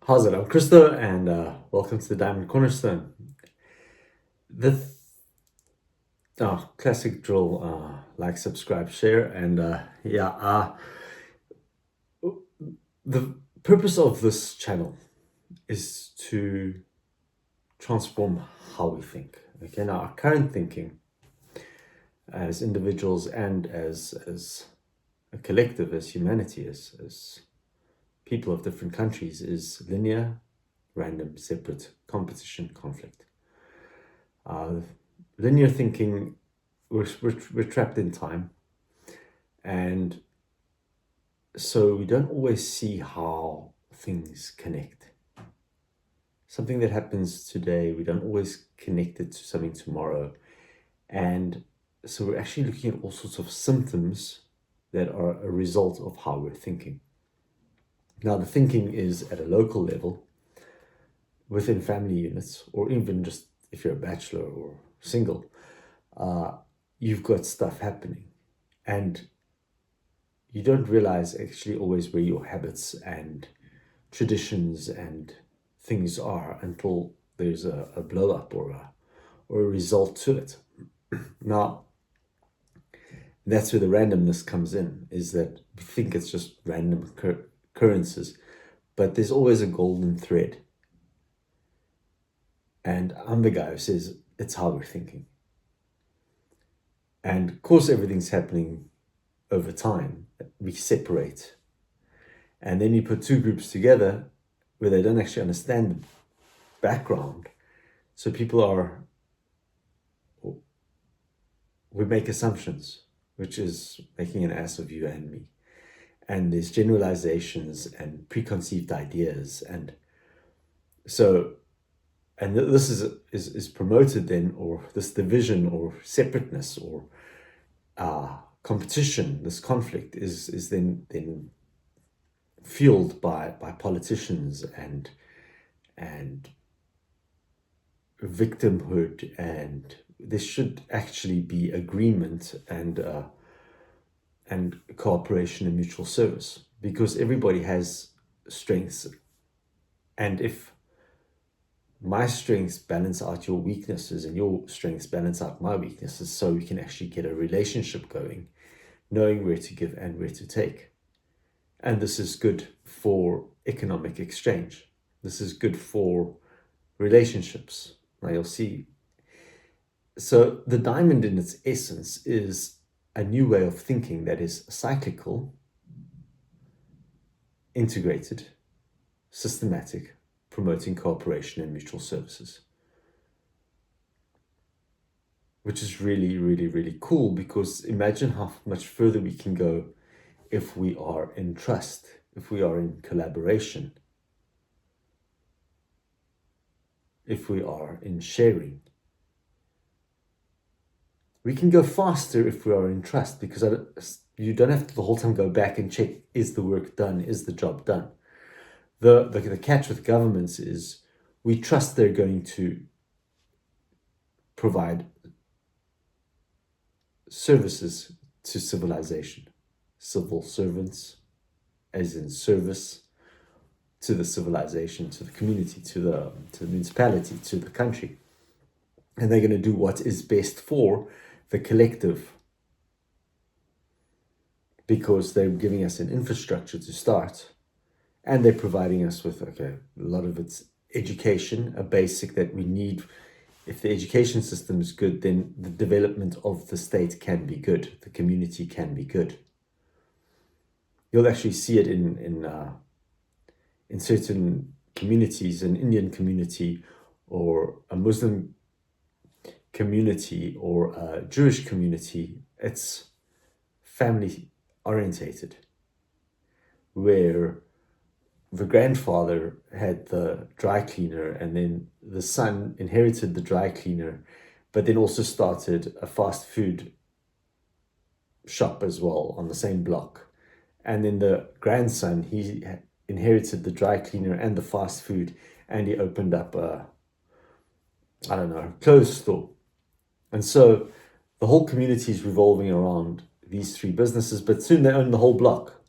How's it? I'm Krista, and welcome to the Diamond Cornerstone. The classic drill: like, subscribe, share, and the purpose of this channel is to transform how we think. Okay, now our current thinking, as individuals and as a collective, as humanity, as people of different countries, is linear, random, separate, competition, conflict. Uh, Linear thinking, we're trapped in time, and so we don't always see how things connect. Something that happens today, we don't always connect it to something tomorrow. And so we're actually looking at all sorts of symptoms that are a result of how we're thinking. Now, the thinking is at a local level, within family units, or even just if you're a bachelor or single, you've got stuff happening. And you don't realize actually always where your habits and traditions and things are until there's a blow up or a result to it. Now, that's where the randomness comes in, is that we think it's just random occurrences, but there's always a golden thread. And I'm the guy who says it's how we're thinking. And of course, everything's happening over time. We separate. And then you put two groups together where they don't actually understand the background. So we make assumptions, which is making an ass of you and me. And there's generalizations and preconceived ideas. And so, and this is promoted then, or this division or separateness or competition, this conflict is then fueled by politicians and victimhood, and there should actually be agreement and cooperation and mutual service, because everybody has strengths, and if my strengths balance out your weaknesses and your strengths balance out my weaknesses, so we can actually get a relationship going, knowing where to give and where to take. And this is good for economic exchange. This is good for relationships. Now you'll see. So the diamond in its essence is a new way of thinking that is cyclical, integrated, systematic, promoting cooperation and mutual services. Which is really, really, really cool, because imagine how much further we can go if we are in trust, if we are in collaboration, if we are in sharing. We can go faster if we are in trust, because you don't have to the whole time go back and check, is the work done, is the job done? The catch with governments is we trust they're going to provide services to civilization. Civil servants, as in service to the civilization, to the community, to the municipality, to the country. And they're going to do what is best for the collective, because they're giving us an infrastructure to start, and they're providing us with, a lot of it's education, a basic that we need. If the education system is good, then the development of the state can be good, the community can be good. You'll actually see it in certain communities, an Indian community or a Muslim community or a Jewish community. It's family orientated, where the grandfather had the dry cleaner, and then the son inherited the dry cleaner, but then also started a fast food shop as well on the same block. And then the grandson, he inherited the dry cleaner and the fast food, and he opened up a clothes store. And so the whole community is revolving around these three businesses, but soon they own the whole block.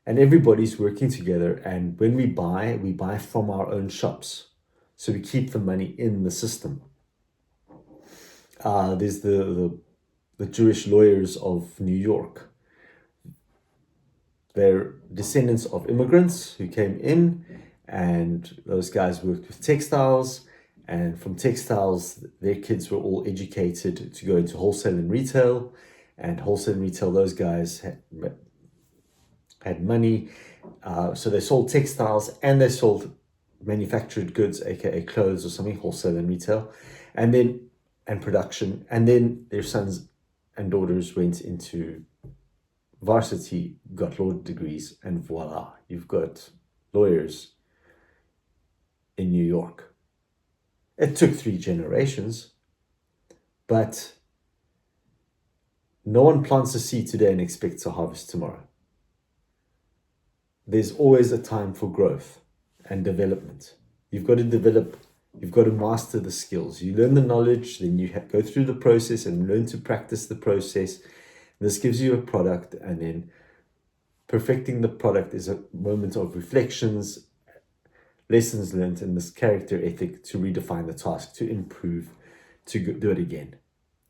And everybody's working together. And when we buy from our own shops. So we keep the money in the system. There's the Jewish lawyers of New York. They're descendants of immigrants who came in, and those guys worked with textiles. And from textiles, their kids were all educated to go into wholesale and retail. And wholesale and retail, those guys had money. So they sold textiles and they sold manufactured goods, aka clothes or something, wholesale and retail, and production. And then their sons and daughters went into varsity, got law degrees, and voila, you've got lawyers in New York. It took 3 generations, but no one plants a seed today and expects a harvest tomorrow. There's always a time for growth and development. You've got to develop, you've got to master the skills. You learn the knowledge, then you go through the process and learn to practice the process. This gives you a product, and then perfecting the product is a moment of reflections, lessons learned, and this character ethic to redefine the task, to improve, to do it again.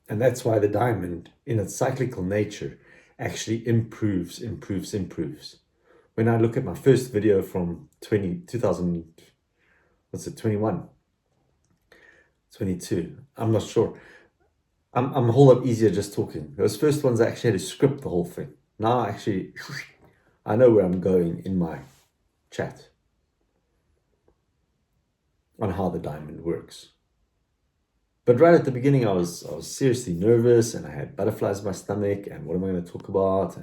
And that's why the diamond, in its cyclical nature, actually improves. When I look at my first video from 2000, what's it, 21, 22, I'm not sure. I'm a whole lot easier just talking. Those first ones I actually had to script the whole thing. Now actually, I know where I'm going in my chat on how the diamond works. But right at the beginning, I was seriously nervous, and I had butterflies in my stomach, and what am I going to talk about?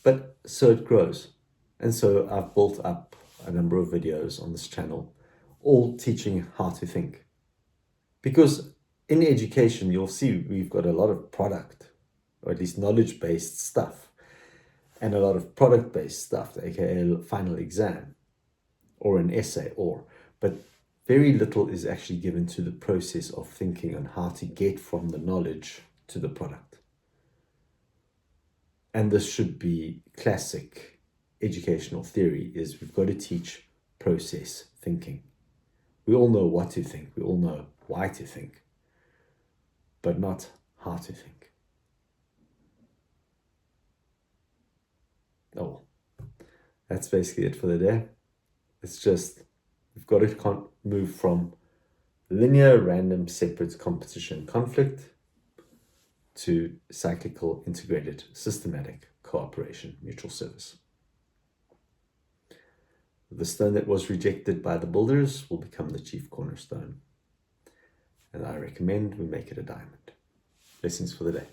But so it grows. And so I've built up a number of videos on this channel, all teaching how to think. Because in education, you'll see we've got a lot of product, or at least knowledge-based stuff, and a lot of product-based stuff, aka final exam, or an essay, but very little is actually given to the process of thinking on how to get from the knowledge to the product. And this should be classic educational theory, is we've got to teach process thinking. We all know what to think, we all know why to think, but not how to think. Oh, that's basically it for the day. It's just, we've got to move from linear, random, separate competition, conflict to cyclical, integrated, systematic cooperation, mutual service. The stone that was rejected by the builders will become the chief cornerstone. And I recommend we make it a diamond. Blessings for the day.